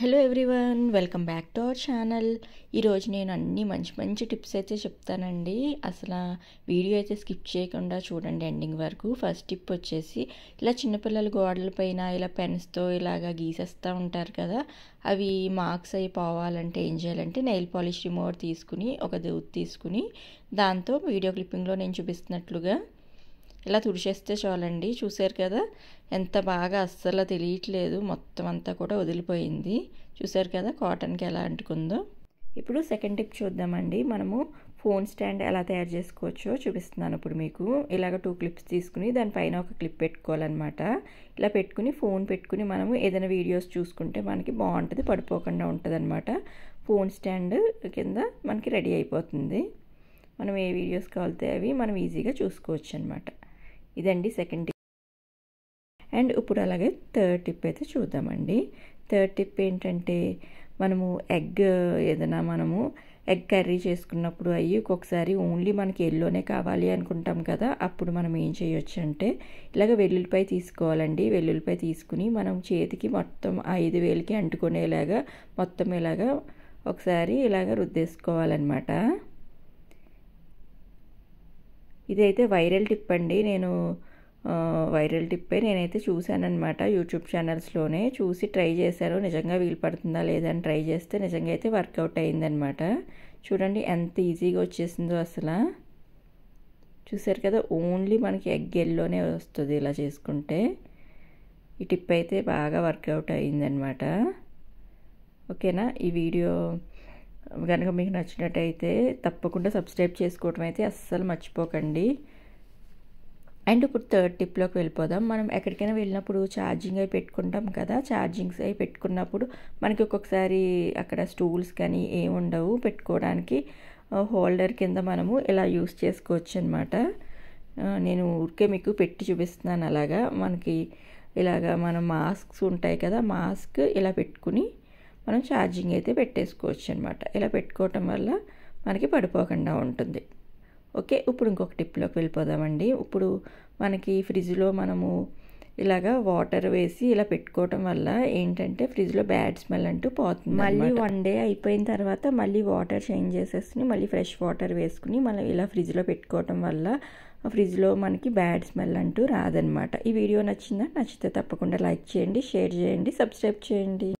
Hello everyone, welcome back to our channel. ఈరోజు నేను అన్ని మంచి మంచి టిప్స్ అయితే చెప్తానండి. అసలు వీడియో అయితే స్కిప్ చేయకుండా చూడండి ఎండింగ్ వరకు. ఫస్ట్ టిప్ వచ్చేసి, ఇలా చిన్నపిల్లలు గోడల పైన ఇలా పెన్స్తో ఇలాగా గీసేస్తూ ఉంటారు కదా, అవి మార్క్స్ అయి పోవాలంటే ఏం చేయాలంటే నెయిల్ పాలిష్ రిమూవర్ తీసుకుని ఒక దూత్ తీసుకుని దాంతో వీడియో క్లిప్పింగ్లో నేను చూపిస్తున్నట్లుగా ఇలా తుడిచేస్తే చాలండి. చూసారు కదా ఎంత బాగా, అస్సలు తెలియట్లేదు, మొత్తం అంతా కూడా వదిలిపోయింది. చూసారు కదా కాటన్కి ఎలా అంటుకుందో. ఇప్పుడు సెకండ్ టిప్ చూద్దామండి. మనము ఫోన్ స్టాండ్ ఎలా తయారు చేసుకోవచ్చో చూపిస్తున్నాను ఇప్పుడు మీకు. ఇలాగ 2 క్లిప్స్ తీసుకుని దానిపైన ఒక క్లిప్ పెట్టుకోవాలన్నమాట. ఇలా పెట్టుకుని ఫోన్ పెట్టుకుని మనము ఏదైనా వీడియోస్ చూసుకుంటే మనకి బాగుంటుంది, పడిపోకుండా ఉంటుంది అనమాట. ఫోన్ స్టాండ్ కింద మనకి రెడీ అయిపోతుంది. మనం ఏ వీడియోస్ కావాలితే అవి మనం ఈజీగా చూసుకోవచ్చు అనమాట. ఇదండి సెకండ్ టిప్. అండ్ ఇప్పుడు అలాగే థర్డ్ టిప్ అయితే చూద్దామండి. థర్డ్ టిప్ ఏంటంటే, మనము ఏదైనా మనము ఎగ్ కర్రీ చేసుకున్నప్పుడు అయ్యి ఒక్కొక్కసారి ఓన్లీ మనకి ఎల్లోనే కావాలి అనుకుంటాం కదా, అప్పుడు మనం ఏం చేయొచ్చు అంటే ఇలాగ వెల్లుల్లిపాయ తీసుకోవాలండి. వెల్లుల్లిపాయ తీసుకుని మనం చేతికి మొత్తం 5 వేలకి అంటుకునేలాగా మొత్తం ఇలాగా ఒకసారి ఇలాగ రుద్దేసుకోవాలన్నమాట. ఇదైతే వైరల్ టిప్ అండి. వైరల్ టిప్పే నేనైతే చూశానన్నమాట. యూట్యూబ్ ఛానల్స్లోనే చూసి ట్రై చేశాను. నిజంగా వీలు పడుతుందా లేదా అని ట్రై చేస్తే నిజంగా అయితే వర్కౌట్ అయిందనమాట. చూడండి ఎంత ఈజీగా వచ్చేసిందో అసలు. చూసారు కదా, ఓన్లీ మనకి ఎగ్ ఎల్లోనే వస్తుంది ఇలా చేసుకుంటే. ఈ టిప్ అయితే బాగా వర్కౌట్ అయిందనమాట. ఓకేనా, ఈ వీడియో కనుక మీకు నచ్చినట్టయితే తప్పకుండా సబ్స్క్రైబ్ చేసుకోవడం అయితే అస్సలు మర్చిపోకండి. అండ్ ఇప్పుడు థర్డ్ టిప్లోకి వెళ్ళిపోదాం. మనం ఎక్కడికైనా వెళ్ళినప్పుడు ఛార్జింగ్ అయి పెట్టుకుంటాం కదా, ఛార్జింగ్స్ అయి పెట్టుకున్నప్పుడు మనకి ఒక్కొక్కసారి అక్కడ స్టూల్స్ కానీ ఏమి ఉండవు పెట్టుకోవడానికి. హోల్డర్ కింద మనము ఇలా యూస్ చేసుకోవచ్చు అనమాట. నేను ఊరికే మీకు పెట్టి చూపిస్తున్నాను. అలాగా మనకి ఇలాగా మనం మాస్క్స్ ఉంటాయి కదా, మాస్క్ ఇలా పెట్టుకుని మనం ఛార్జింగ్ అయితే పెట్టేసుకోవచ్చు అనమాట. ఇలా పెట్టుకోవటం వల్ల మనకి పడిపోకుండా ఉంటుంది. ఓకే, ఇప్పుడు ఇంకొక టిప్లోకి వెళ్ళిపోదామండి. ఇప్పుడు మనకి ఫ్రిడ్జ్లో మనము ఇలాగా వాటర్ వేసి ఇలా పెట్టుకోవటం వల్ల ఏంటంటే ఫ్రిడ్జ్లో బ్యాడ్ స్మెల్ అంటూ పోతుంది. మళ్ళీ 1 డే అయిపోయిన తర్వాత మళ్ళీ వాటర్ చేంజ్ చేసేసుకుని మళ్ళీ ఫ్రెష్ వాటర్ వేసుకుని మనం ఇలా ఫ్రిడ్జ్లో పెట్టుకోవటం వల్ల ఫ్రిడ్జ్లో మనకి బ్యాడ్ స్మెల్ అంటూ రాదనమాట. ఈ వీడియో నచ్చితే తప్పకుండా లైక్ చేయండి, షేర్ చేయండి, సబ్స్క్రైబ్ చేయండి.